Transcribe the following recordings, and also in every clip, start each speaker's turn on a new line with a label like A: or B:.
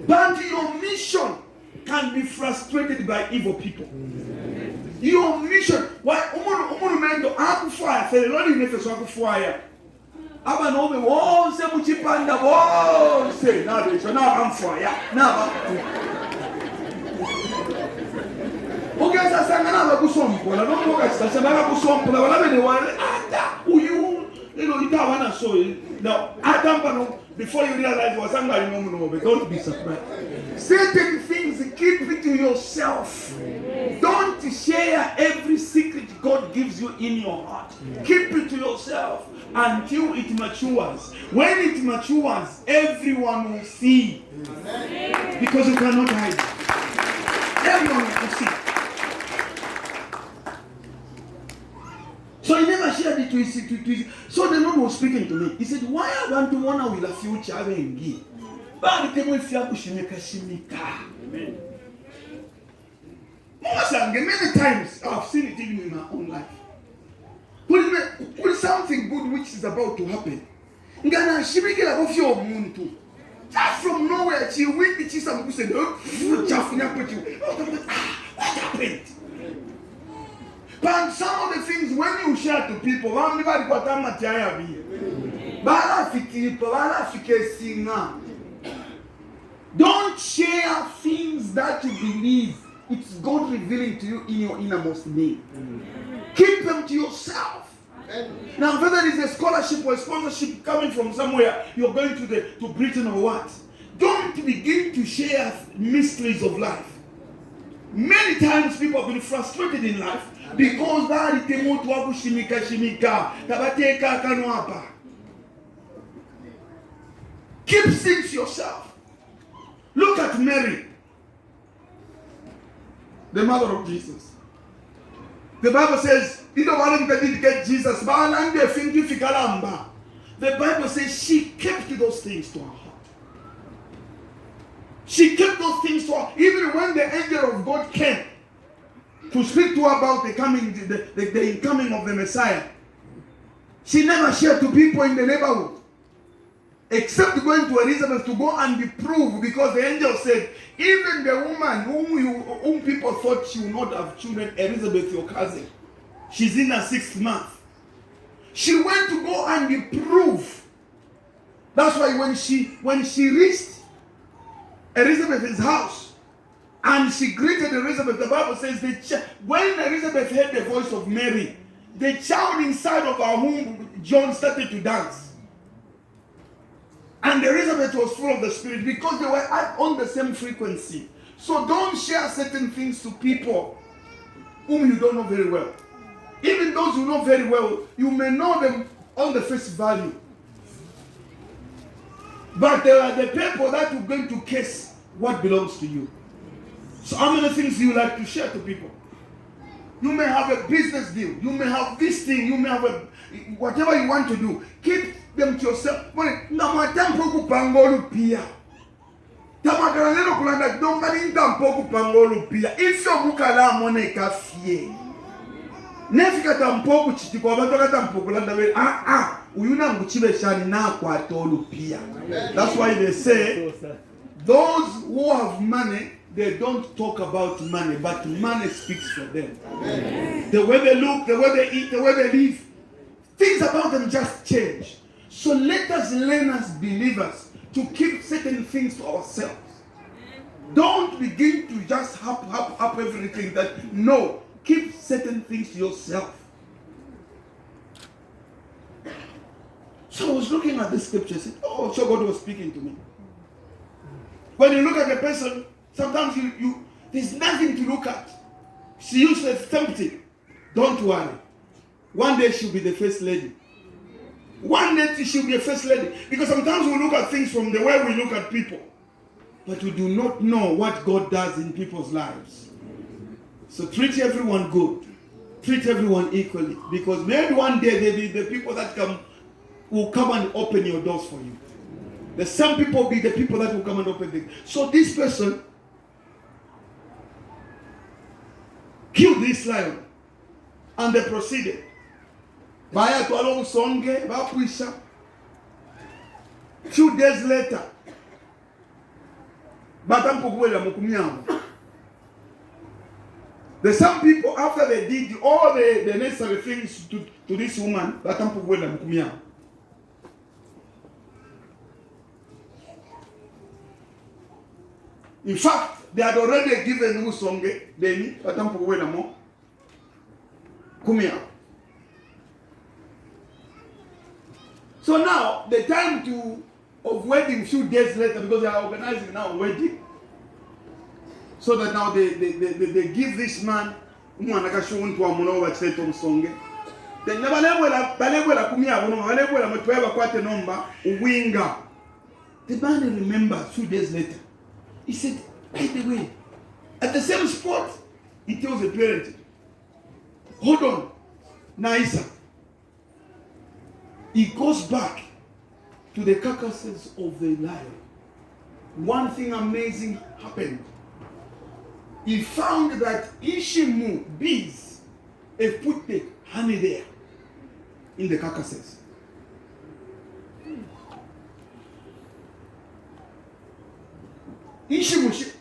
A: But your mission can be frustrated by evil people. Your mission, why umuntu akufaya seleloni nefeso akufaya aba nobe wonse muchipanda wonse nabesho nabamfaya naba ugeza sangana bakusompola nomuka sasabaka kusompola balabene wale ata uyu itawana so now atamba before you realize wasanga nomuno don't be surprised. Certain things, keep it to yourself. Don't share every secret God gives you in your heart. Keep it to yourself until it matures. When it matures, everyone will see. Because you cannot hide. Everyone will see. So he never shared it to his. So the Lord was speaking to me. He said, why I want to honor with a future Amen. Many times I've seen it even in my own life. With something good which is about to happen. Just from nowhere, she went to some who said, what happened? But some of the things when you share to people, don't share things that you believe it's God revealing to you in your innermost being. Keep them to yourself. Now, whether it's a scholarship or a sponsorship coming from somewhere, you're going to Britain or what, don't begin to share mysteries of life. Many times people have been frustrated in life because keep things to yourself. Look at Mary, the mother of Jesus. The Bible says, you don't want to get Jesus. The Bible says she kept those things to her heart. She kept those things to her. Even when the angel of God came to speak to her about the incoming of the Messiah, she never shared to people in the neighborhood. Except going to Elizabeth to go and be proved, because the angel said, even the woman whom people thought she would not have children, Elizabeth, your cousin, she's in her 6th month. She went to go and be proved. That's why when she reached Elizabeth's house and she greeted Elizabeth, the Bible says when Elizabeth heard the voice of Mary, the child inside of her womb, John, started to dance. And Elizabeth was full of the Spirit because they were on the same frequency. So don't share certain things to people whom you don't know very well. Even those you know very well, you may know them on the face value. But there are the people that are going to case what belongs to you. So how many things do you like to share to people? You may have a business deal. You may have this thing. You may have whatever you want to do. Keep them to yourself. If you mukala moneka fie. Nefika tampoku chitiko abantu tampoku landa we uyuna nguchibe shani na kwa tolu pia. That's why they say those who have money, they don't talk about money, but money speaks for them. Amen. The way they look, the way they eat, the way they live, things about them just change. So let us learn as believers to keep certain things to ourselves. Don't begin to just hop everything. No, keep certain things to yourself. So I was looking at this scripture and said, oh, so God was speaking to me. When you look at a person, sometimes there's nothing to look at. She used to tempting. Don't worry. One day she'll be the first lady. One day she'll be a first lady. Because sometimes we look at things from the way we look at people. But we do not know what God does in people's lives. So treat everyone good. Treat everyone equally. Because maybe one day there will be the people that will come and open your doors for you. The same people will be the people that will come and open them. So this person killed this lion. And they proceeded. Baya to along songe, ba puisha. 2 days later, There's some people, after they did all the necessary things to this woman, in fact, they had already given Musonge, Deni, so now, the time of wedding few days later, because they are organizing now a wedding, so that now they give this man, then the man remembered 2 days later. He said, by the way, at the same spot, he tells the parent, hold on, Naisa. He goes back to the carcasses of the lion. One thing amazing happened. He found that Ishimu bees have put the honey there in the carcasses. Ishimu,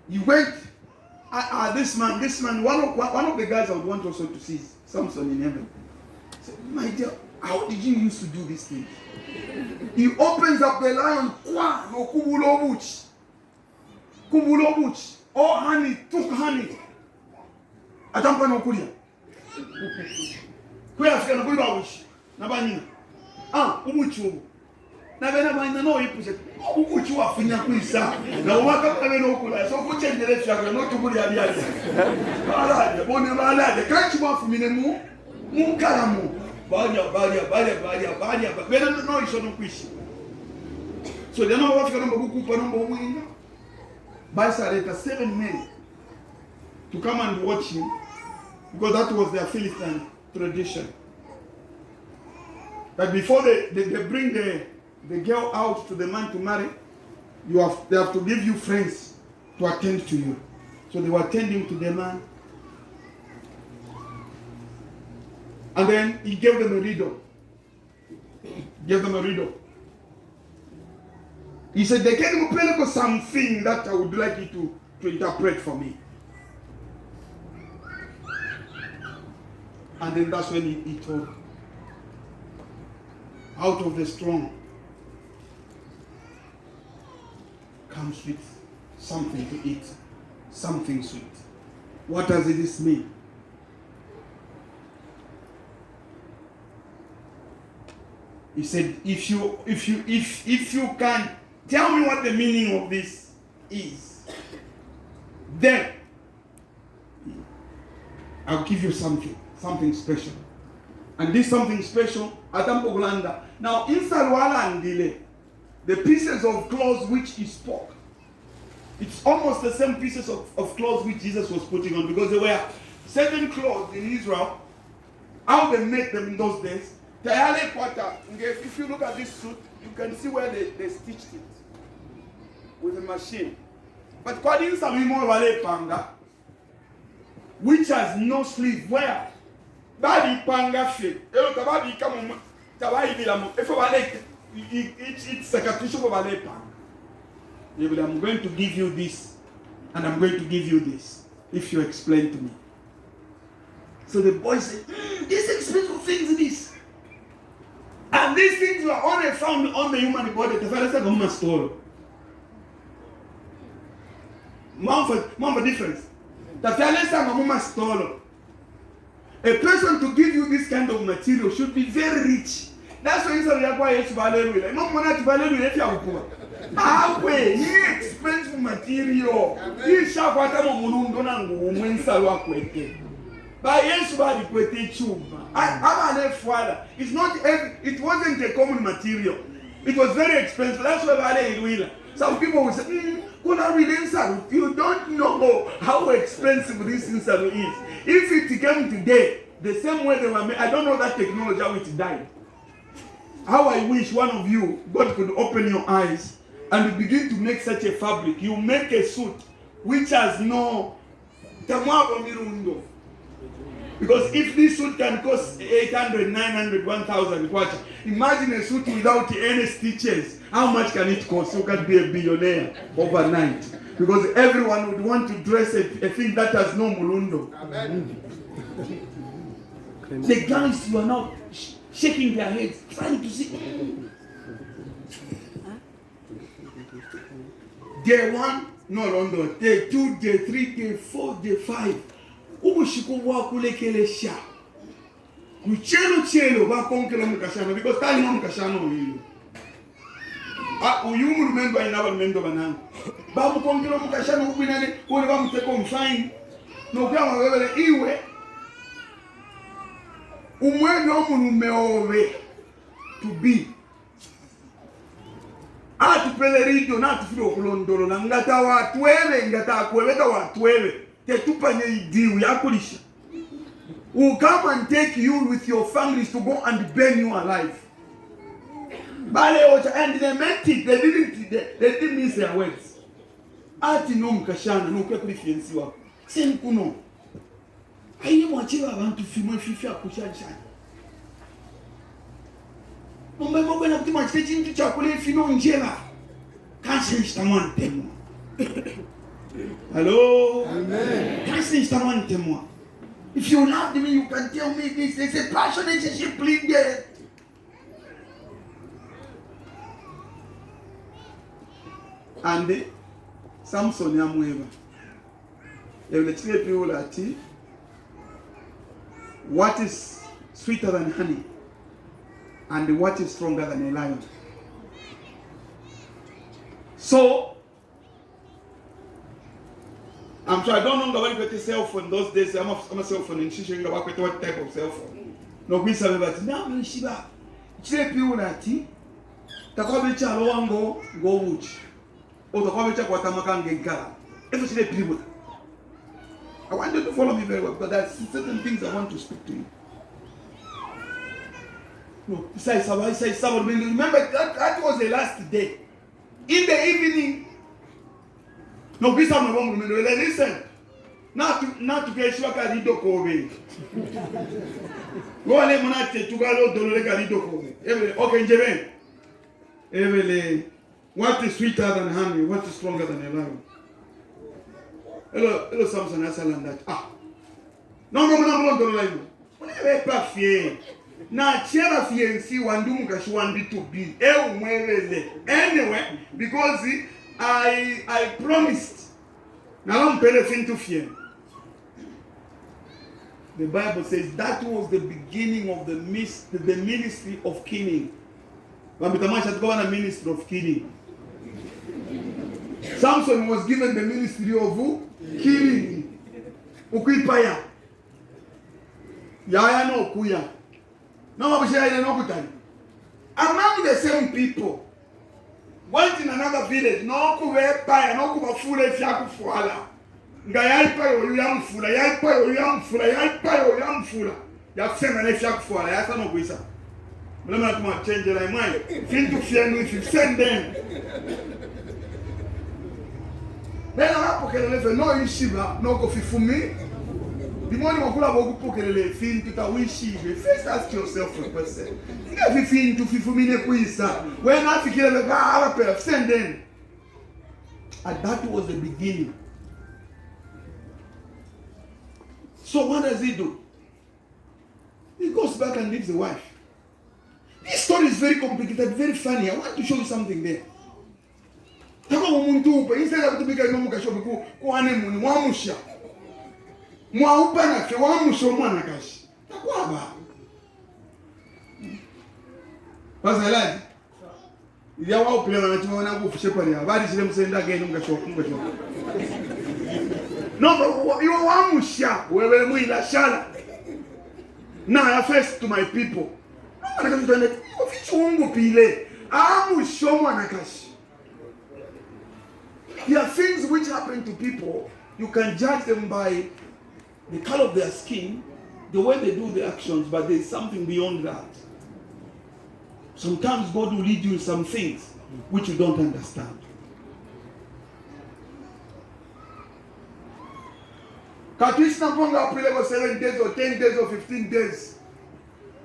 A: he went. This man, one of the guys I would want also to see, Samson in heaven. Said, my dear, how did you used to do this thing? He opens up the lion, Kumulobuch, all honey, took honey. Atampa no kulia. Kuya fika no kuliba buchi. Nabanina. Ubuchi. Na bena bana no ipuje. Ubuchi wa finya kuisa. Na waka kale no kula. So ko chendele fika no tubuli ali ali. Bala, bone bala, kanchi wa fumine mu kalamu. Banya. Bena no iso no kuishi. So they know what no buku pa no winga. Baisareta 7 men to come and watch him, because that was their Philistine tradition. That before they bring the girl out to the man to marry, they have to give you friends to attend to you. So they were attending to the man. And then he gave them a riddle. He said, they can tell something that I would like you to interpret for me. And then that's when he told, out of the strong comes with something to eat, something sweet. What does this mean? He said, if you can tell me what the meaning of this is, then I'll give you something special. And this something special, Atampogolanda. Now, inside Wala and Dile, the pieces of clothes which he spoke, it's almost the same pieces of clothes which Jesus was putting on, because there were certain clothes in Israel, how they made them in those days. If you look at this suit, you can see where they stitched it with a machine. But Kwadin Samimo Vale Panga, which has no sleeve, where Badi Panga fit. Tabadi come Tabai Vilamo. If it's a cartouche of Vale Panga. I'm going to give you this, and I'm going to give you this, if you explain to me. So the boy said, these expensive things, this. And these things were only found on the human body. The father said, "Mama stole." Mama difference. The father said, "Mama stole." A person to give you this kind of material should be very rich. That's why Israel requires to value. No money to value if you are poor. Halfway, he expensive material. He shall what I'm going to do. When Salwa kwete. By yes, body kwete chuba. I'm a father. It wasn't a common material. It was very expensive. That's why Vale will. Some people will say, you don't know how expensive this insalu is. If it came today, the same way they were made, I don't know that technology how it died. How I wish one of you, God could open your eyes and begin to make such a fabric. You make a suit which has no tamago mirundo. Because if this suit can cost 800, 900, 1,000 kwacha, imagine a suit without any stitches. How much can it cost? You can be a billionaire overnight. Because everyone would want to dress a thing that has no mulundo. Amen. The guys were now shaking their heads, trying to see. Day 1, no longer. Day 2, day 3, day 4, day 5. Ubushikuwa kulekele sha. Kuchelo bakonkela mukashano because tali no mukashano hiyo. Uyu remember ina remember banangu. Babu konkela mukashano kubinane kone bamuteko mfine. No kwama webele iwe. Umwene omuntu meove to be. Atupelerido na tufiro kulondolo na ngata watwele ngata kwebeta watwele. Tetupanye idiu yakulisha. Will come and take you with your families to go and burn you alive. And they meant it. They didn't miss their words. Ati no mkashana no kwa kulifiensi wako. Same kuno. Hayi mwachiwa abantu fimo fifi akushanja. Mumbe mwe na kutima chintu cha kule fino njela. Kansi shtamani temo. Hello? Amen. Kansi shtamani temo. If you loved me, you can tell me this. There's a passion relationship pleaded. And Samson Yamueva. They will tell people that what is sweeter than honey and what is stronger than a lion. So, I'm sure I don't know about the cell phone those days. I'm a cell phone and she's showing about what type of cell phone. No, we say about now, Shiba. Chile Piulati, Takabicha Loango, go Wuch, or the Kabicha Watamakan Gengala. If it's a people. I want you to follow me very well because there's certain things I want to speak to you. No, besides, I say, remember that was the last day. In the evening, no, this time I won't remember. Listen, not to get Shwaka Lido Kobe. Go on, Monate to Galo Dolega Lido Kobe. Okay, Jeben. Evely, what is sweeter than honey? What is stronger than a lion? Hello, Samson, I said that. No, whenever pas fier. Na chera fiensi wandumu kashwandi to be. Anyway, because I promised. Now I'm paying to fear. The Bible says that was the beginning of the ministry of killing. A ministry of killing. Samson was given the ministry of who? Killing. Ukipaya. Yaya no kuya. No among the same people. Went in another village, no kuwe paya, no kuwa fule fiaku fuala. Nga yaipa yo yamfula, yaipa yo yamfula, yaipa yo yamfula. Ya fema ne fiaku fuala, ya sana kuisa. Mlema kuma change la imai. Fintu fienu if you send them. Then hapo kelele fe no ishiba, no ko fifumi. The morning wakula bogu kelele fintu ta wishibe. First ask yourself a question. If fintu fifumi ne kuisa. When I fikile ka ara send them. And that was the beginning. So what does he do? He goes back and leaves the wife. This story is very complicated, very funny. I want to show you something there. Instead of to make a normal show, go on wamusha. Mwaupa na wamusha mwana kashi. Takwaba. Pasalaji. Ya wao pele wanachoma na kufishe pale. Habari zile msenda gani mkashoka. No, you wamusha. Wewe mwila shala. Now I first to my people. There are things which happen to people. You can judge them by the color of their skin, the way they do the actions, but there is something beyond that. Sometimes God will lead you in some things which you don't understand. Katwisi na ponga aprile ko 7 days or 10 days or 15 days.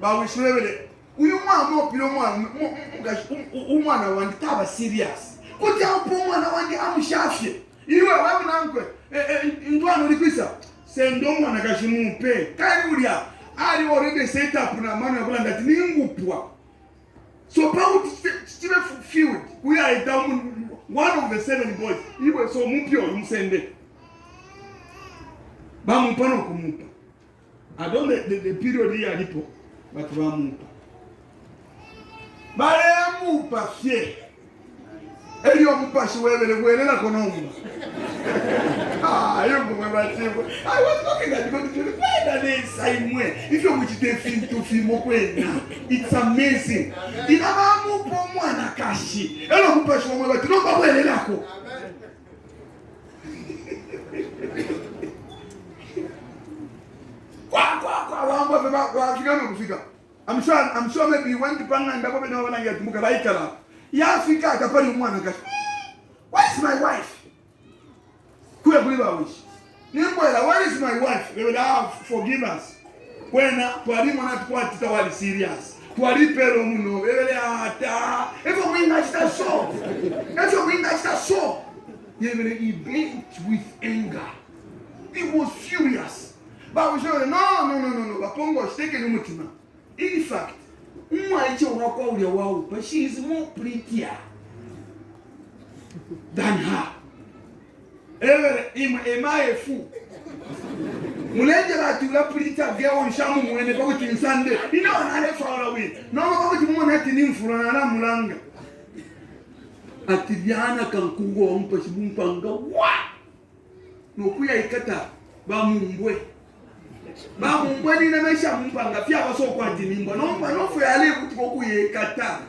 A: Ba we shwele. Uyu mwana opilo umwana wandi taba serious. Kuti apo mwana wandi amushafye. Iwe wawe nankwe ndwano likwisa. Sendo mwana kashimupe. Kali ulia ali already set up na mwana yakula ndati ningupwa. So Paul still fulfilled. We are down one of the 7 boys. Iwe so mupyo msende. Bamupa kumupa. I don't the period here alipo, but bamupa. Bale mupa fie. Elio mupa shiwele welela konomu. You go mabatibo. I was looking at God to find that they same way. If you which they film to film okwena, it's amazing. Inaba mupa mwana kashi. Elo mupa shiwele but no bawelela ko. I'm sure maybe you went to Panga and Dabobe no one yet Mukaraikala. Yafika Kapari Mwana. Where's my wife? Who believe I wish? Where is my wife? They will have forgive us. When Tuarimana Tuatawali serious. Tuaripero Muno, every wing that's that saw. Every wing that's that saw. He blinked with anger. He was furious. But we said, no. Bapongo is taking umutima. In fact, but she is more prettier than her. Am I a fool? Mulenda batula prettier girl on shamu mwene kwa kuti Sunday. You know another far away. No kwa kuti mwana hati nimfura na mulanga. Atidiana kankungo ompa shibumpanga. Wa! Nokuya ikata ba mumbwe. Ba mumbwe ni na mesha mpanga pia baso kwa dinimba. No for yale kuti kokuye kata.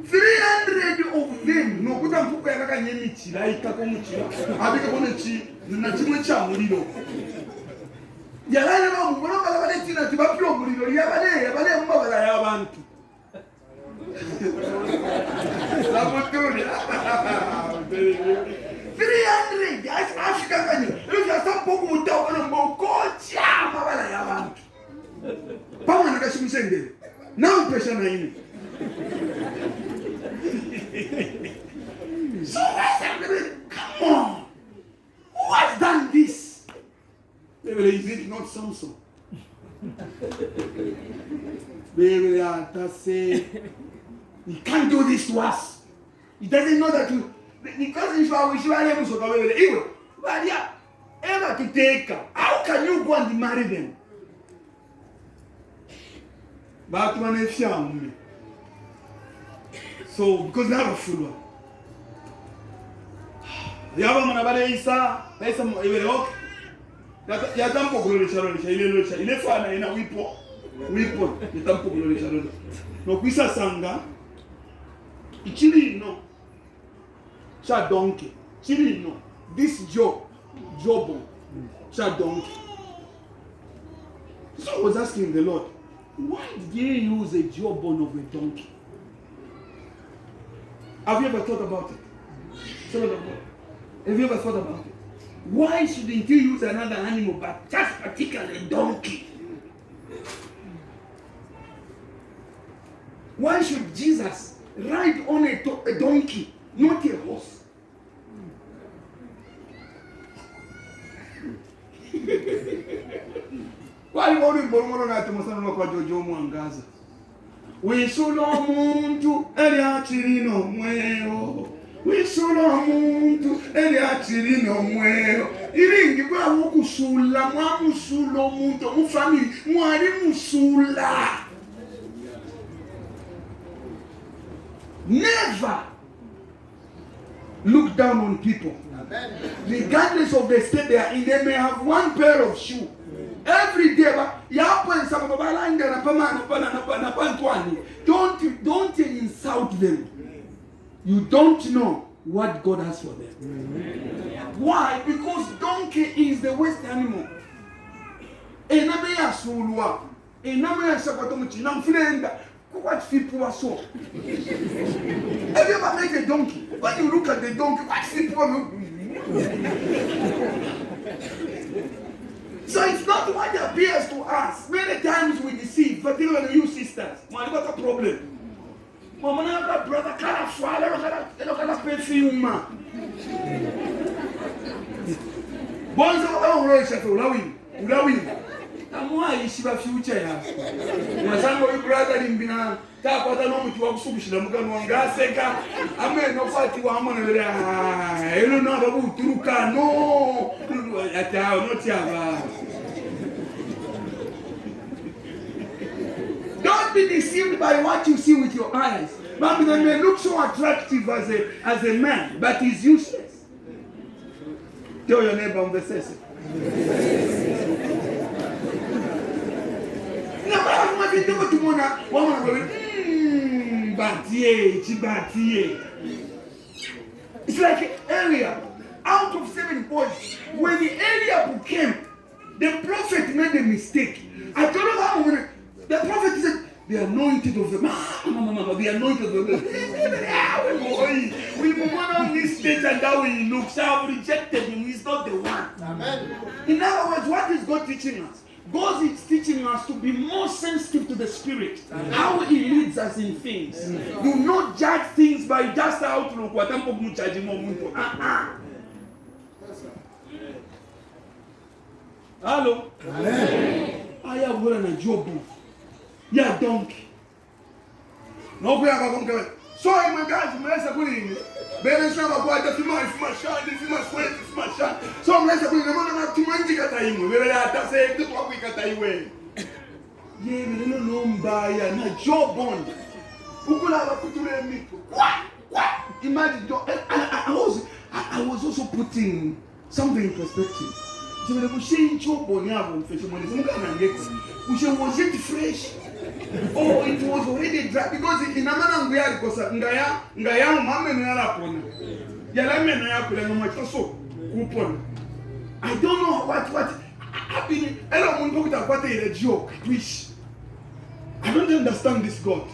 A: 300 of them no kuta mpuko yakaka nyemichi laika ko muchira. Abika kone chi na chimwe cha muliro. Yalane ba mumbwe no bala bale tina tibapiro muliro yabale mbabala yabantu. La motoria. 300 guys Africa kanye. If you stop poku utawa na mbokocha mabala yabantu. Pamoja na kashimisende. Na mpesha na ine. So come on. Who has done this? Is it not Samson? Baby, say he can't do this to us. He doesn't know that because if I wish you are able to go with evil, but yeah, ever to take her. How can you go and marry them? But when they found me. So because they have a fool. Yaba manabale Isa, Isa iwelok. Ya tampo glorificaronisha ile locha. Ile fana ina wipo. Ya tampo glorificaronisha. No kwisa sanga. Ichili no. Cha donkey. Chili no. This Job. Cha donkey. So I was asking the Lord, why did he use a jawbone of a donkey? Have you ever thought about it? Have you ever thought about it? Why shouldn't he use another animal, but just particularly a donkey? Why should Jesus ride on a donkey, not a horse? Why would you borrow that to Masano kwa Jojo Mwangaza? We solo muntu eliachirino mweo. We solo muntu eliachirino mweo. Iringi kwa wukusula, mwamusulo muntu, mufamili, mwari musula. Never look down on people. Regardless of the state they are in, they may have one pair of shoes. Every day, don't insult them. You don't know what God has for them. Why? Because donkey is the worst animal. What people are so? Have you ever met a donkey? When you look at the donkey, what people are So it's not what appears to us. Many times we deceive, particularly you sisters. Man, got a problem. Mama, I got brother, kind of father, kind of perfume. Boys are Russia for Lawin. I'm why she was future. My son, my brother in Bina, Tapata no with your submission, I'm going to Gaseka. I may not fight you. I'm going to I don't know about Turuka. No, not Yava. Don't be deceived by what you see with your eyes. Babylon may look so attractive as a man, but he's useless. Tell your neighbor on the session. It's like Eliab. Out of 7 boys, when the Eliab came, the prophet made a mistake. I don't know how the prophet said, the anointed of the man, the anointed of the man. We went on this stage and now we look. So I've rejected him. He's not the one. Amen. In other words, what is God teaching us? God is teaching us to be more sensitive to the Spirit, how He leads us in things. Do not judge things by just outlook. Hello? I have one a job. Yeah, donkey. No, we are going to go. So, my guys, I'm going to go in. Better show up what the my shot, if you must wait, if my shot. So, I'm going to go to Manji Kataim. Where I have to say, the what we got away. Yeah, we don't know by a job bond. Who could have put to me? What? Imagine, I was also putting something in perspective. So, when we say job on your own, was it fresh? Oh, it was already dry because in Amana Ngaya because Ngaya Mama Narapon. Yalamen Yakula no much so coupon. I don't know what happened. I don't know what a joke. Which I don't understand this God.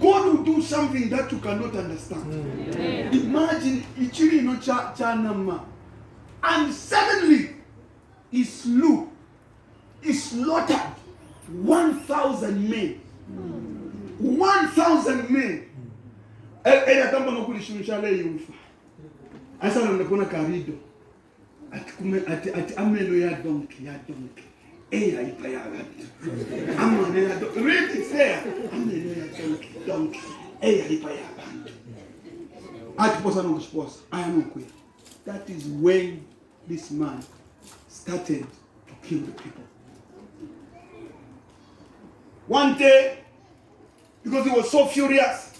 A: God will do something that you cannot understand. Imagine Ichiri no Chanama. And suddenly he slew, he slaughtered 1,000 men. 1,000 men. Ela kamba no kulishunishala yufa. Asa ndo kuna karido. Ati ameno ya donkey. Eya ipa ya bantu. Ameno ya donkey. Read it there. Ameno ya donkey. Eya ipa ya bantu. Ati posa no kusposa. Aya no kuya. That is when this man started to kill the people. One day, because he was so furious,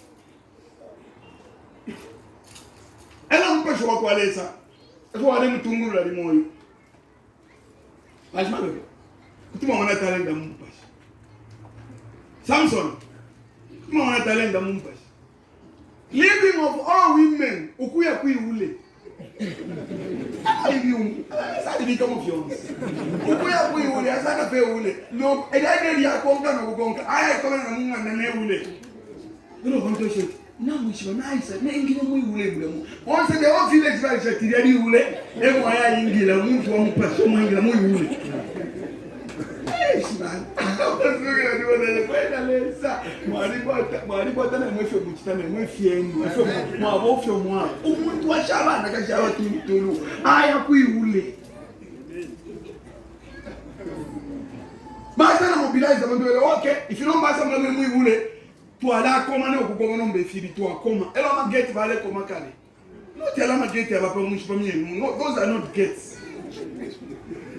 A: ela mpesho wako alesa. Eso wale mtunguru la limoyo. Ashma bebe. Kutuma wana talenda mpashi. Samson. Kutuma wana talenda mpashi. Living of all women, ukuya kui ule. Sadi kama fiance. Ukuya kui ule, asaka fe ule. No, edade ya konga na kugonga. Aya kama na munga na ne ule. Ndio konto shit. Na mwisho nice. Na ingine mwi ule mu. Once the whole village va shatiria di ule. Ego aya ingila mtu wa mpaso mwingila mwi ule. Man. Mwari na mwefyo mchitana mwefyengu mwabofyo mwa umuntu washabana kashaba tulu aya kuiule basa na mobilize abantu bele okay if you don't basa mwe muiule tu ala koma ne okugonga nombe fili tu akoma elo ma gate bale koma kale no tell ma gate aba pa mushi pa mie no those are not gates.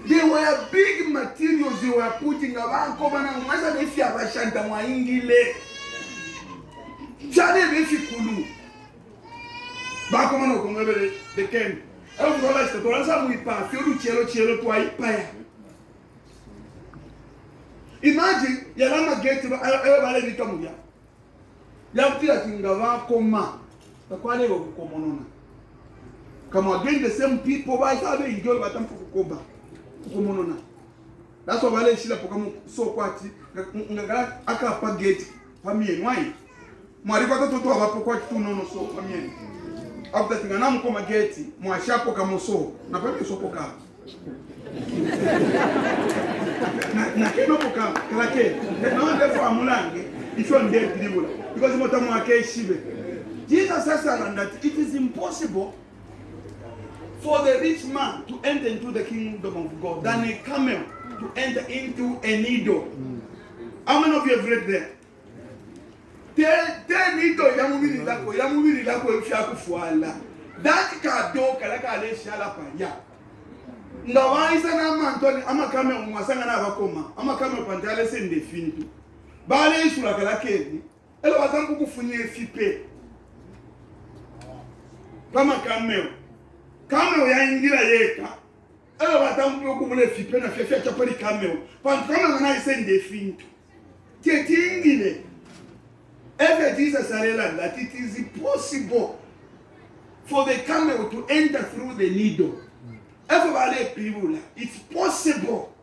A: They were big materials they were putting around Komana Masa Befi Abashanta Waingile. Jane Befi Kulu. Bakomano Komebe the Ken. Elf the Toransa Wipa, Fiu Cello to Ipaya. Imagine Yalama get to Everybody Kamuya. Yapia Tingava Koma, the quality of Komonona. Come again, the same people by having girl Batam Fukuba. That's why wale shila pokamu so kwati ngaga akapa gate family why mwari kwa toto abapo kwa kitu nono so family after tingana mko mageti mwashapo kama so na pepe so poka Na kino poka kalake. No de for amulange. If you ndé pilibula. Because motamu ake shibe. Jesus says that it is impossible for the rich man to enter into the kingdom of God than a camel to enter into a needle. How many of you have read there? Te needle yamubiri lako ifya kufuala. That kado kalaka ale shala pa ya. Ndawaisa na mantoni ama camel mwasanga na bakoma. Ama camel pantale se ndefintu. Bale isula kalakeni. Elo watambu kufunye fipe. Kama camel. Camel ya ingira yeka. Elo watambu kubule fipe na fiafia chapali camel. Pantu camel na ise ndefintu. Ingile. Ever Jesus said that it is impossible for the camel to enter through the needle. Everybody people, it's possible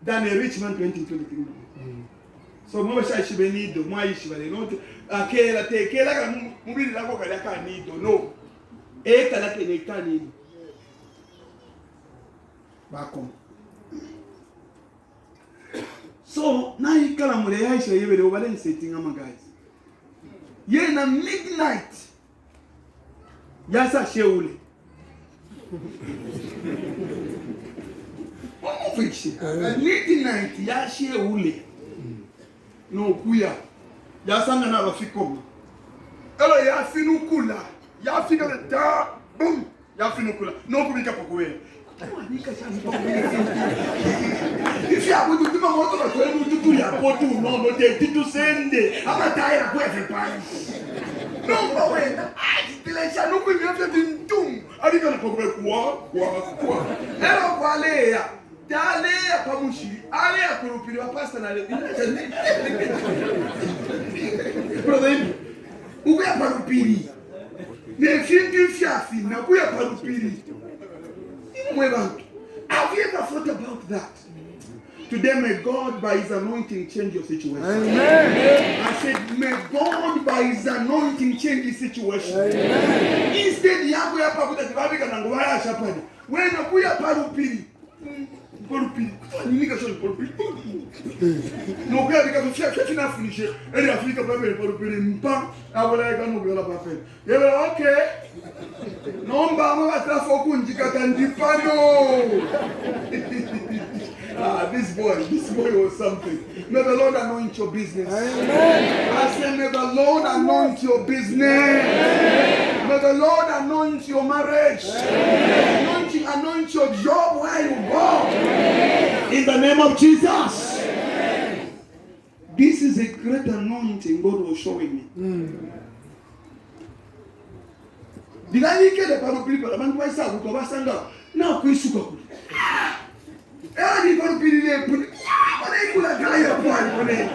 A: than a rich man to enter into the kingdom. So mwasha shibe needle, mwa shibale not akela tekela ka mubili lako kalaka needle. No. Kala keneka needle. Bakom. So na ikala mure yaisha yebele obale setting ama guys. Ye na midnight. Yasa sheule. Midnight ya sheule. No kuya. Yasa ngana bafikoma. Elo ya finukula. Ya fika da boom. Ya finukula. No kubika pokuwe. If you are going to do what you are going to do, you are going to know what they did to send it. I'm not tired of everybody. No, but I shall not be able to do. Are you going to go back? Hello, Valea. Dalea Pamushi. Alea Kurupira personally. Brother, who are Parupiri? They think you shafi. Now we are Parupiri. Have you ever thought about that? Today, may God by His anointing change your situation. Amen. I said, may God by His anointing change the situation. Amen. Instead, you have to have a Bible and go to Shapadi. When you are Parupiri, Parupiri, no, because you have to finish it. And you have to Parupiri, I will like no girl of a you were okay. No, Bama, Trafokunji, Katandipano. This boy was something. May the Lord anoint your business. Amen. I say, may the Lord anoint your business. Amen. May the Lord anoint your marriage. Anoint your job where you go. Amen. In the name of Jesus. Amen. This is a great anointing God was showing me. Did I get a part of people? I'm going to say, now, Chris. Eri Parupiri put mane kula kaya pwani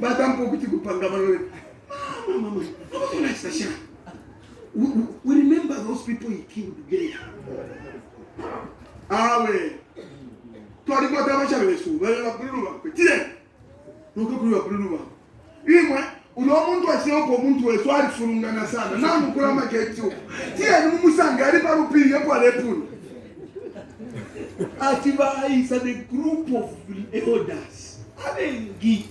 A: batampo kuti kupanga manole mama we remember those people he killed together awe twali kwa tamasha besu bale bakuluba petire nuko kuluba imwe uno muntu asiyopo muntu wesu alifurungana sana na mukula maketu tie ni mumusanga ali Parupiri yapo alepulu Atiba is a group of elders. Abengi.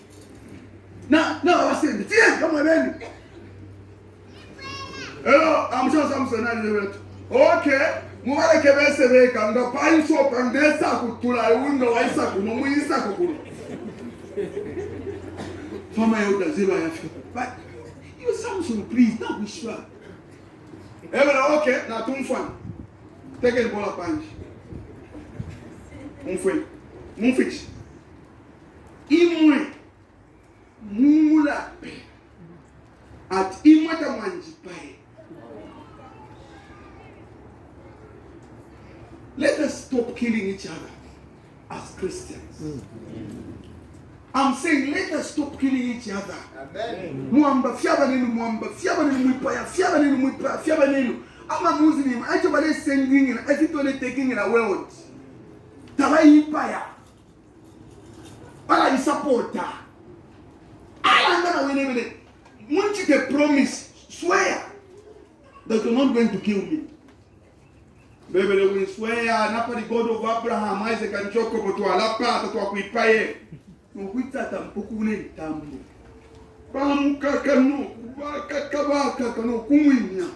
A: Now I said, come on then. Hello, I'm sure Samson. Okay. Mumale kebese beka ndo paiso pandesa kutula undo waisa kuno muisa kukuru. Fama elders ziba yafi. But you Samson, please, don't be sure. Okay, now tumfan. Take it bola punch. Mon fils, imwe mula pe at imwe tamanji pae. Let us stop killing each other as Christians. I'm saying let us stop killing each other. Amen. Muamba fiaba nenu muipaya, fiaba nenu. I'm a Muslim. I just sending in everything taking in a world. Empire. But I support her. I am going to want you to promise, swear that you're not going to kill me. Bebele we swear napa the God of Abraham, Isaac and Jacob to alapa to akuipaye. No kuita tampoku ne tambo. Bamu kakano, bakakabaka kano kumwinya.